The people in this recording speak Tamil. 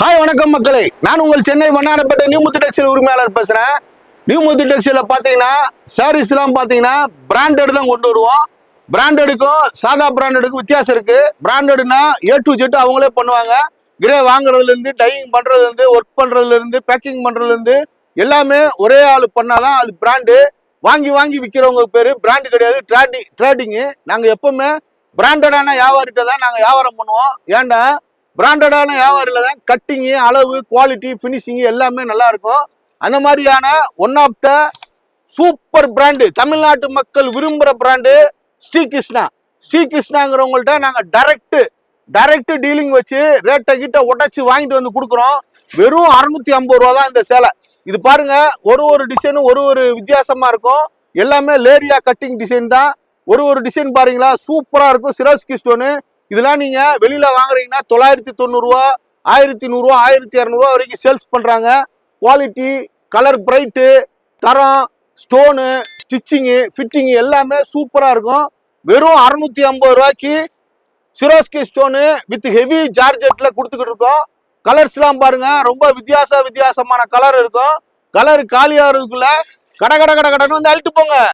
ஹாய் வணக்கம் மக்களே, நான் உங்கள் சென்னை வண்ணாரப்பேட்டை நியூ முத்து டெக்ஸ்டைல் உரிமையாளர் பேசுறேன். நியூ முத்து டெக்ஸ்டைல பாத்தீங்கன்னா சாரீஸ் எல்லாம் பாத்தீங்கன்னா பிராண்டட் தான் கொண்டு வருவோம். பிராண்டடுக்கும் சாதா பிராண்டடுக்கும் வித்தியாசம் இருக்கு. பிராண்டட்னா A to Z அவங்களே பண்ணுவாங்க. கிரே வாங்குறதுல இருந்து டையிங் பண்றதுல இருந்து ஒர்க் பண்றதுல இருந்து பேக்கிங் பண்றதுல இருந்து எல்லாமே ஒரே ஆள் பண்ணாதான் அது பிராண்டு. வாங்கி வாங்கி விற்கிறவங்க பேரு பிராண்டு கிடையாது, ட்ரேடிங். நாங்க எப்பவுமே பிராண்டடான வியாபாரிட்ட தான் நாங்க வியாபாரம் பண்ணுவோம். ஏன்டா பிராண்டடான வியாபாரில தான் கட்டிங்கு, அளவு, குவாலிட்டி, பினிஷிங் எல்லாமே நல்லா இருக்கும். அந்த மாதிரியான one of the super brand, தமிழ்நாட்டு மக்கள் விரும்புகிற பிராண்டு ஸ்ரீ கிருஷ்ணா. ஸ்ரீ கிருஷ்ணாங்கிறவங்கள்ட்ட நாங்கள் டைரக்ட் டீலிங் வச்சு ரேட்டை கிட்ட உடச்சி வாங்கிட்டு வந்து கொடுக்குறோம். வெறும் 650 ரூபா தான் இந்த சேலை. இது பாருங்க, ஒரு டிசைனும் ஒரு வித்தியாசமா இருக்கும். எல்லாமே லேரியா கட்டிங் டிசைன் தான். ஒரு டிசைன் பாருங்களா, சூப்பரா இருக்கும். சிரோஸ்கி ஸ்டோனு. இதெல்லாம் நீங்க வெளியில வாங்குறீங்கன்னா 990 ரூபா, 1100 ரூபா, 1200 ரூபா வரைக்கும் சேல்ஸ் பண்றாங்க. குவாலிட்டி, கலர் பிரைட்டு, தரம், ஸ்டோனு, ஸ்டிச்சிங்கு, ஃபிட்டிங் எல்லாமே சூப்பரா இருக்கும். வெறும் 650 ரூபாய்க்கு சிரோஸ்கி ஸ்டோனு வித் ஹெவி ஜார்ஜெட்ல கொடுத்துக்கிட்டு இருக்கோம். கலர்ஸ் எல்லாம் பாருங்க, ரொம்ப வித்தியாசமான கலர் இருக்கும். கலர் காலியாகிறதுக்குள்ள கட கடன்னு வந்து அழிட்டு போங்க.